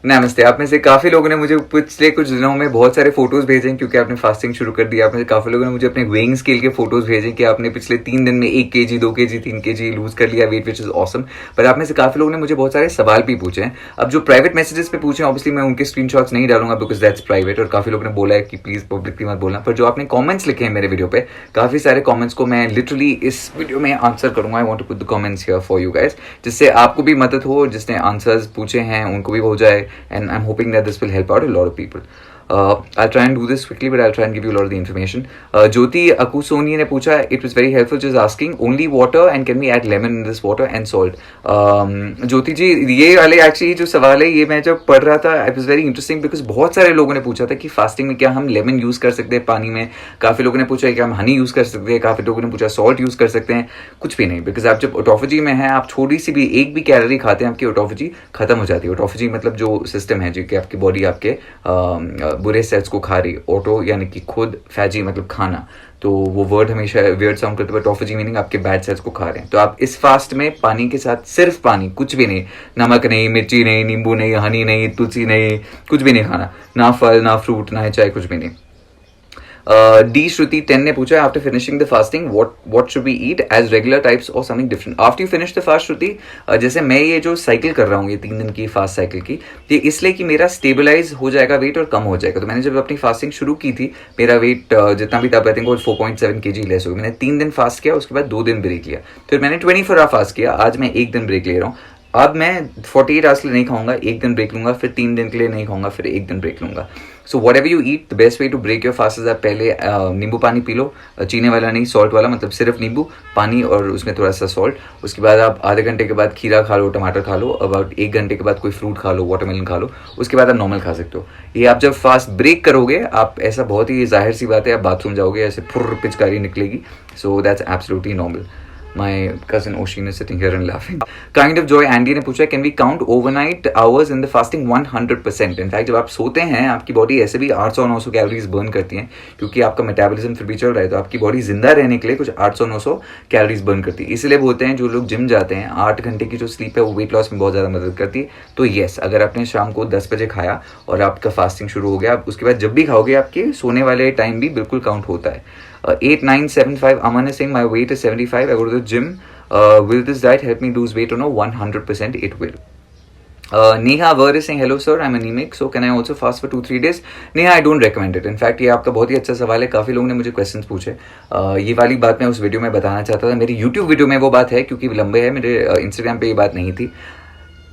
नमस्ते। आप में से काफ़ी लोगों ने मुझे पिछले कुछ दिनों में बहुत सारे फोटोज़ भेजे हैं क्योंकि आपने फास्टिंग शुरू कर दिया। आप में से काफ़ी लोगों ने मुझे अपने वेइंग स्केल के फोटोज़ भेजे कि आपने पिछले 3 दिन में 1 केजी, 2 केजी, 3 केजी लूज़ कर लिया वेट, विच इज़ ऑसम। पर आप में से काफ़ी लोगों ने मुझे बहुत सारे सवाल भी पूछे हैं। अब जो प्राइवेट मैसेजेस पे पूछे हैं ऑब्वियसली मैं उनके स्क्रीनशॉट्स नहीं डालूंगा बिकॉज दैट्स प्राइवेट, और काफ़ी लोगों ने बोला है कि प्लीज़ पब्लिकली मत बोलना। पर जो आपने कॉमेंट्स लिखे हैं मेरे वीडियो पे, काफ़ी सारे कॉमेंट्स को मैं लिटरली इस वीडियो में आंसर करूंगा। I want to put the comments here for you guys, जिससे आपको भी मदद हो, जिसने आंसर्स पूछे हैं उनको भी हो जाए। And I am hoping that this will help out a lot of people. I'll try and do this quickly, but I'll try and give you a lot of the information. Jyoti Akusoni ने पूछा, it was very helpful, just asking only water and can we add lemon in this water and salt. ज्योति जी, ये वाले actually जो सवाल है ये मैं जब पढ़ रहा था it was very interesting because बहुत सारे लोगों ने पूछा था कि फास्टिंग में क्या हम लेमन यूज कर सकते हैं पानी में। काफी लोगों ने पूछा है कि हम हनी यूज कर सकते हैं, काफी लोगों ने पूछा सॉल्ट यूज कर सकते हैं। कुछ भी नहीं, बिकॉज आप जब ऑटोफेजी में हैं, आप थोड़ी सी भी एक भी कैलोरी खाते हैं आपकी ऑटोफेजी खत्म हो जाती है। ऑटोफेजी मतलब जो सिस्टम है जो कि आपकी बॉडी आपके बुरे सेल्स को खा रही। ऑटो यानी कि खुद, फैजी मतलब खाना, तो वो वर्ड हमेशा वियर्ड साउंड करते हुए, ऑटोफेजी मीनिंग आपके बैड सेल्स को खा रहे हैं। तो आप इस फास्ट में पानी के साथ, सिर्फ पानी, कुछ भी नहीं, नमक नहीं, मिर्ची नहीं, नींबू नहीं, हनी नहीं, तुलसी नहीं, कुछ भी नहीं खाना, ना फल ना फ्रूट ना चाय, कुछ भी नहीं। डी श्रुति 10 ने पूछा, after finishing the fasting what should we eat as regular types और something different after you finish the fast. Shruti, जैसे मैं ये जो साइकिल कर रहा हूँ, ये 3 दिन की फास्ट साइकिल की, ये इसलिए कि मेरा स्टेबलाइज हो जाएगा वेट और कम हो जाएगा। तो मैंने जब अपनी फास्टिंग शुरू की थी, मेरा वेट जितना भी था आई थिंक 4.7 kg लेस हो गया। मैंने 3 दिन फास्ट किया, उसके बाद 2 दिन ब्रेक लिया, फिर मैंने 24 आवर फास्ट किया, आज मैं 1 दिन ब्रेक ले रहा हूँ। अब मैं 48 आवर्स के लिए नहीं खाऊंगा, 1 दिन ब्रेक लूंगा, फिर 3 दिन के लिए नहीं खाऊंगा, फिर 1 दिन ब्रेक लूंगा। So whatever you eat, the best way to break your fast is आप पहले नींबू पानी पी लो, चीनी वाला नहीं, सॉल्ट वाला, मतलब सिर्फ नींबू पानी और उसमें थोड़ा सा सॉल्ट। उसके बाद आप आधे घंटे के बाद खीरा खा लो, टमाटर खा लो, अबाउट 1 घंटे के बाद कोई फ्रूट खा लो, वाटरमेलन खा लो, उसके बाद आप नॉर्मल खा सकते हो। ये आप जब फास्ट ब्रेक करोगे, आप ऐसा बहुत ही जाहिर सी बात है, आप बाथरूम जाओगे ऐसे फुर्र पिचकारी निकलेगी। So that's absolutely normal. My cousin Oshin is sitting here and laughing. Kind of Joy Andy ने पूछा, can we count overnight hours in the fasting 100%? In fact, जब आप सोते हैं आपकी बॉडी ऐसे भी 800-900 कैलोरीज बर्न करती है, क्योंकि आपका मेटाबॉलिज्म फिर भी चल रहा है। तो आपकी बॉडी जिंदा रहने के लिए कुछ 800-900 कैलोरीज बर्न करती है। इसलिए बोलते हैं जो लोग जिम जाते हैं, 8 घंटे की जो स्लीप है वो वेट लॉस में बहुत ज़्यादा मदद करती है। तो येस, अगर आपने शाम को 10 बजे खाया और आपका फास्टिंग शुरू हो गया, उसके बाद जब भी खाओगे आपके सोने वाले टाइम भी बिल्कुल काउंट होता है। 8975 Aman is saying my weight is 75. I go to the gym. Will this diet help me lose weight or no? 100% it will. Neha Ver is saying hello sir, I'm anemic, so can I also fast for 2-3 days? Neha, I don't recommend it. In fact, ये आपका बहुत ही अच्छा सवाल है। काफ़ी लोगों ने मुझे क्वेश्चंस पूछे। ये वाली बात मैं उस वीडियो में बताना चाहता था। मेरी यूट्यूब वीडियो में वो बात है क्योंकि लंबे है, मेरे इंस्टाग्राम पे ये बात नहीं थी।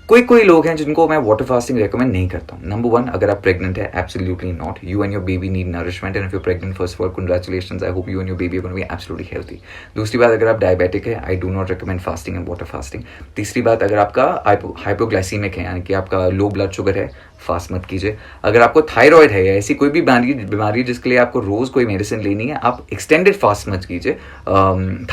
कोई लोग हैं जिनको मैं वाटर फास्टिंग रेकमेंड नहीं करता हूँ। नंबर 1, अगर आप प्रेग्नेंट है, absolutely not. You and your baby need nourishment, and if you pregnant, first of all congratulations, I hope you and your baby are gonna be absolutely healthy. दूसरी बात, अगर आप डायबिटिक है, I do not recommend fasting and water fasting. तीसरी बात, अगर आपका hypoglycaemic है, यानी कि आपका लो ब्लड शुगर है, फास्ट मत कीजिए। अगर आपको थायराइड है या ऐसी कोई भी बीमारी जिसके लिए आपको रोज कोई मेडिसिन लेनी है, आप एक्सटेंडेड फास्ट मत कीजिए।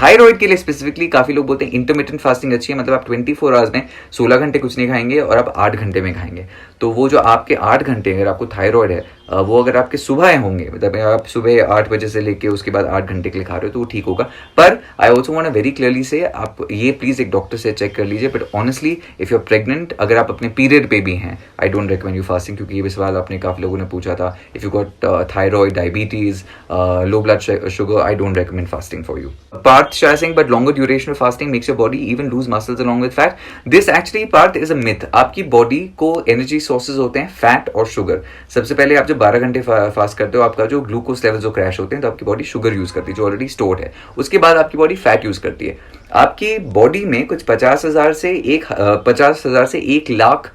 थायराइड के लिए स्पेसिफिकली काफी लोग बोलते हैं इंटरमिटेंट फास्टिंग अच्छी है, मतलब आप 24 आवर्स में 16 घंटे कुछ नहीं खाएंगे और आप 8 घंटे में खाएंगे। तो वो जो आपके 8 घंटे, अगर आपको थायराइड है, वो अगर आपके सुबह होंगे, मतलब आप सुबह 8 बजे से लेके उसके बाद 8 घंटे के लिए खा रहे हो तो वो ठीक होगा। पर I also want very clearly से, आप ये प्लीज एक डॉक्टर से चेक कर लीजिए। But honestly if you are pregnant, अगर आप अपने पीरियड पे भी हैं, I don't recommend you fasting, क्योंकि ये भी सवाल आपने काफी लोगों ने पूछा था। If you got thyroid, diabetes, low blood sugar, I don't recommend fasting for you. Parth Shah Singh, but longer duration of fasting makes your body even lose muscles along with fat. This actually Parth is a myth. आपकी body को energy sources होते हैं fat और sugar. सबसे पहले आप जब 12 घंटे फास्ट करते हो, आपका जो ग्लूकोज लेवल जो क्रैश होते हैं, तो आपकी बॉडी शुगर यूज करती है जो ऑलरेडी स्टोर्ड है। उसके बाद आपकी बॉडी फैट यूज करती है। आपकी बॉडी में कुछ 50,000 से 1 लाख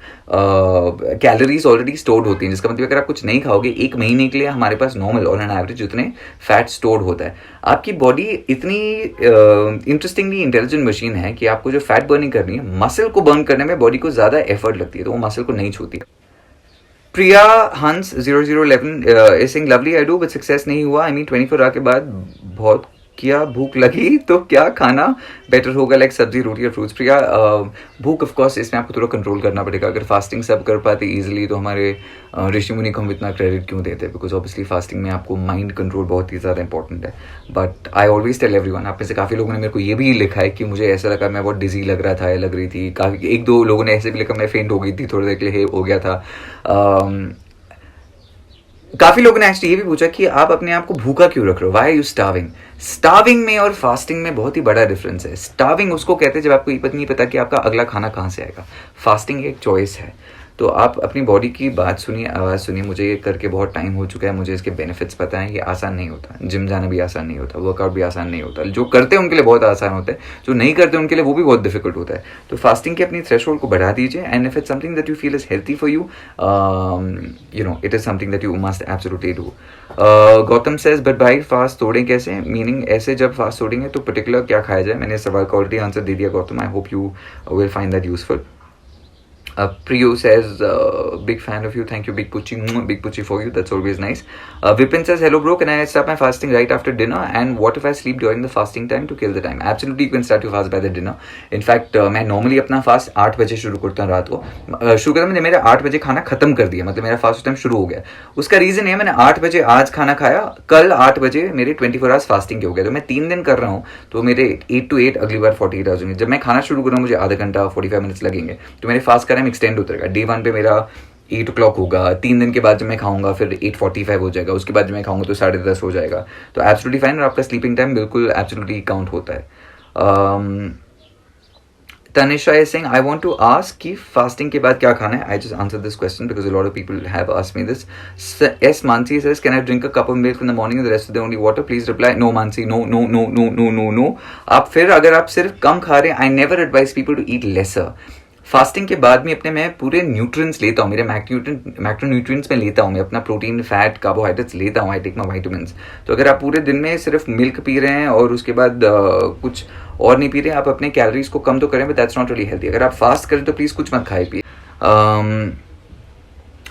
कैलोरीज ऑलरेडी स्टोर्ड होती हैं, जिसका मतलब अगर आप कुछ नहीं खाओगे 1 महीने के लिए, हमारे पास नॉर्मल ऑन एन एवरेज उतने फैट स्टोर्ड होता है। आपकी बॉडी इतनी इंटरेस्टिंगली इंटेलिजेंट मशीन है कि आपको जो फैट बर्निंग करनी है, मसल को बर्न करने में बॉडी को ज्यादा एफर्ट लगती है, तो वो मसल को नहीं छूती। प्रिया हंस 0011 is saying lovely I do but success नहीं हुआ। आई मीन 24 आवर के बाद बहुत किया, भूख लगी तो क्या खाना बेटर होगा, लाइक सब्जी रोटी और फ्रूट्स? प्रिया, भूख ऑफ कोर्स इसमें आपको थोड़ा कंट्रोल करना पड़ेगा. अगर फास्टिंग सब कर पाते इजीली तो हमारे ऋषि मुनि को हम इतना क्रेडिट क्यों देते हैं? बिकॉज ऑब्वियसली फास्टिंग में आपको माइंड कंट्रोल बहुत ही ज़्यादा इंपॉर्टेंट है. But I always tell everyone, आप में से काफ़ी लोगों ने मेरे को ये भी लिखा है कि मुझे ऐसा लगा मैं बहुत डिजी लग रहा था या लग रही थी. काफ़ी एक दो लोगों ने ऐसे भी लिखा मैं फेंट हो गई थी थोड़ी देर के लिए, हो गया था. काफी लोगों ने एक्चुअली ये भी पूछा कि आप अपने आप को भूखा क्यों रख रहे हो, why are you starving? Starving में और फास्टिंग में बहुत ही बड़ा डिफरेंस है. स्टार्विंग उसको कहते हैं जब आपको ये नहीं पता कि आपका अगला खाना कहाँ से आएगा. फास्टिंग एक चॉइस है. तो आप अपनी बॉडी की बात सुनिए, आवाज़ सुनिए. मुझे ये करके बहुत टाइम हो चुका है, मुझे इसके बेनिफिट्स पता है. ये आसान नहीं होता, जिम जाना भी आसान नहीं होता, वर्कआउट भी आसान नहीं होता. जो करते हैं उनके लिए बहुत आसान होता है, जो नहीं करते उनके लिए वो भी बहुत डिफिकल्ट होता है. तो फास्टिंग की अपनी थ्रेशोल्ड को बढ़ा दीजिए. And if it's something that you feel is healthy for you, you know it is something that you must absolutely do. Gautam says but भाई फास्ट तोड़ें कैसे? मीनिंग ऐसे जब फास्ट तोड़ेंगे तो पर्टिकुलर क्या खाया जाए? मैंने सवाल का ऑलरेडी आंसर दे दिया गौतम. आई hope you will find that useful. Priyo says, big fan of you. Thank you, Big Pucci for you. That's always nice. Vipin says, hello bro, can I start my fasting right after dinner? And what if I sleep during the fasting time to kill the time? Absolutely, you can start your fast by the dinner. In fact, मैं normally अपना fast 8 बजे शुरू करता हूँ रात को. शुरू करता मैंने मेरे 8 बजे खाना खत्म कर दिया, मतलब मेरा फास्ट टाइम शुरू हो गया. उसका रीजन है मैंने 8 बजे आज खाना खाया, कल 8 बजे मेरे 24 आवर्स फास्टिंग के हो गए. तो मैं 3 दिन कर रहा हूँ तो मेरे 8 to 8 अगली बार 48 आवर्स होंगे. जब मैं खाना शुरू करूँ मुझे आधा घंटा 45 मिनट्स लगेंगे, तो मेरे फास्ट का टाइम एक्सटेंड होता रहेगा. डे 1 पे मेरा 8 o'clock होगा, 3 दिन के बाद जब मैं खाऊंगा फिर 8:45 हो जाएगा, उसके बाद जब मैं खाऊंगा तो 10:30 हो जाएगा. तो एब्सोल्युटली फाइन. और आपका स्लीपिंग टाइम बिल्कुल एब्सोल्युटली काउंट होता है. Tanisha is saying, I want to ask कि फास्टिंग के बाद क्या खाना है? I just answered this question because a lot of people have asked me this. S. Mansi says, can I drink a cup of milk in the morning and the rest of the only water? Please reply, no Mansi, no, no, no, no, no, no, no. आप फिर अगर आप सिर्फ कम खा रहे हैं, I never advise people to eat lesser. Fasting के बाद में अपने मैं पूरे न्यूट्रिएंट्स लेता हूँ, मेरे मैक्रोन्यूट्रिएंट्स में लेता हूँ, मैं अपना प्रोटीन, फैट, कार्बोहाइड्रेट्स लेता हूँ. I take my vitamins. तो अगर आप पूरे दिन में सिर्फ मिल्क पी रहे हैं और उसके बाद कुछ और नहीं पी रहे, आप अपने कैलोरीज को कम तो करें, but that's not really healthy. अगर आप फास्ट करें तो प्लीज कुछ मत खाए पिए.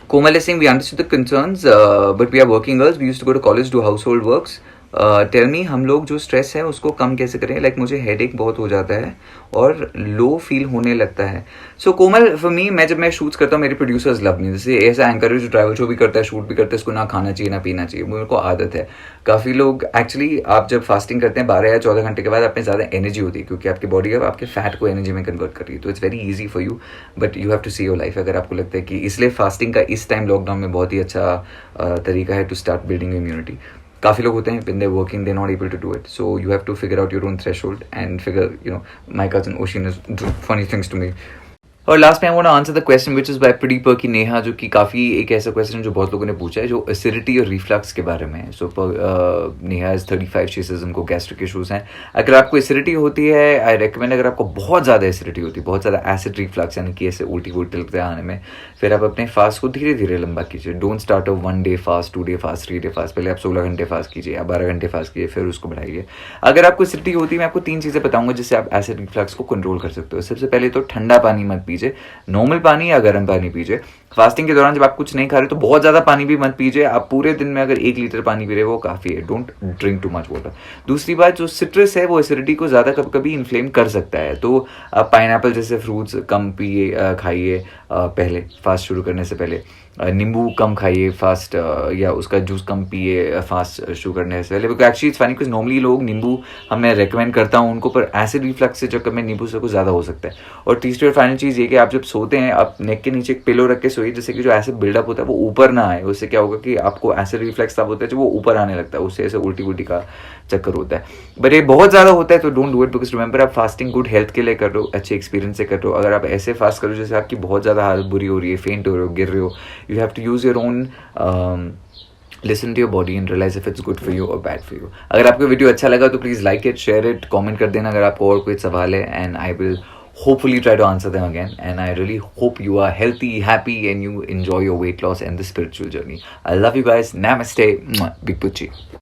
Komal is saying, we understood the concerns, but we are working girls. We used to go to college, do household works. Tell me, हम लोग जो स्ट्रेस है उसको कम कैसे करें? लाइक मुझे हेडेक बहुत हो जाता है और लो फील होने लगता है. सो कोमल, फॉर मी, मैं जब मैं शूट्स करता हूँ मेरे प्रोड्यूसर्स लव मी. जैसे ऐसा एंकर है जो ट्रैवल शो भी करता है, शूट भी करता है, इसको ना खाना चाहिए ना पीना चाहिए, मेरे को आदत है. काफ़ी लोग एक्चुअली, आप जब फास्टिंग करते हैं 12 या 14 घंटे के बाद आप में ज़्यादा एनर्जी होती है क्योंकि आपकी बॉडी अब आपके फैट को एनर्जी में कन्वर्ट कर रही है. तो it's very easy for you, but you have to see your life. अगर आपको लगता है कि इसलिए फास्टिंग का इस टाइम लॉकडाउन में बहुत ही अच्छा तरीका है टू स्टार्ट बिल्डिंग इम्यूनिटी. काफ़ी लोग होते हैं when they're working they're not able to do it, so you have to figure out your own threshold and figure, you know, my cousin Oshin is doing funny things to me. और last में I want to answer the question which is by pretty perky Neha, जो कि काफ़ी एक ऐसा question है जो बहुत लोगों ने पूछा है, जो एसिडिटी और रिफ्लक्स के बारे में है. सो नेहा इज 35, शी सेज उनको गैस्ट्रिक इशूज़ हैं. अगर आपको एसिडिटी होती है, आई रिकमेंड, अगर आपको बहुत ज़्यादा एसिडिटी होती है, बहुत ज़्यादा एसिड रिफ्लक्स यानी कि ऐसे उल्टी लगते हैं आने में, फिर आप अपने फास्ट को धीरे धीरे लंबा कीजिए. Don't start a 1 day fast, 2 day fast, 3 day fast. पहले आप 16 घंटे फास्ट कीजिए या 12 घंटे फास्ट कीजिए, फिर उसको बढ़ाइए. अगर आपको एसिडिटी होती है, मैं आपको 3 चीज़ें बताऊंगा जिससे आप एसिड रिफ्लक्स को कंट्रोल कर सकते हो. सबसे पहले तो ठंडा पानी मत पीजिए, नॉर्मल पानी या गर्म पानी पीजिए. फास्टिंग के दौरान जब आप कुछ नहीं खा रहे तो बहुत ज़्यादा पानी भी मत पीजिए. आप पूरे दिन में अगर 1 लीटर पानी पी रहे वो काफ़ी है. Don't drink too much water. दूसरी बात, जो सिट्रस है वो एसिडिटी को ज़्यादा कभी कभी इन्फ्लेम कर सकता है, तो आप पाइनएप्पल जैसे फ्रूट्स कम पिए, खाइए पहले फास्ट शुरू करने से पहले. नींबू कम खाइए फास्ट, या उसका जूस कम पिए फास्ट शुरू करने से पहले. Because actually it's funny, because normally लोग नींबू मैं रेकमेंड करता हूँ उनको, पर एसिड रिफ्लक्स से चक्कर में नींबू से कुछ ज़्यादा हो सकता है. और तीसरी और फाइनल चीज़ ये कि आप जब सोते हैं आप नेक के नीचे एक पिलो रख के सोइए, जिससे कि जो एसिड बिल्डअप होता है वो ऊपर ना आए. उससे क्या होगा कि आपको एसिड रिफ्लक्स तब होता है जब वो ऊपर आने लगता है, उससे ऐसे उल्टी का चक्कर होता है. बट ये बहुत ज़्यादा होता है तो don't do it, because remember आप फास्टिंग गुड हेल्थ के लिए कर रहे हो, अच्छे एक्सपीरियंस से कर रहे हो. अगर आप ऐसे फास्ट करो जैसे आपकी बहुत ज़्यादा हालत बुरी हो रही है, फेंट हो रहे हो, गिर रहे हो, you have to use your own listen to your body and realize if it's good for you or bad for you. अगर आपको वीडियो अच्छा लगा तो please like it, share it, comment कर देना अगर आपको और कोई सवाल है, and I will hopefully try to answer them again. And I really hope you are healthy, happy, and you enjoy your weight loss and the spiritual journey. I love you guys. Namaste. Big Pucci.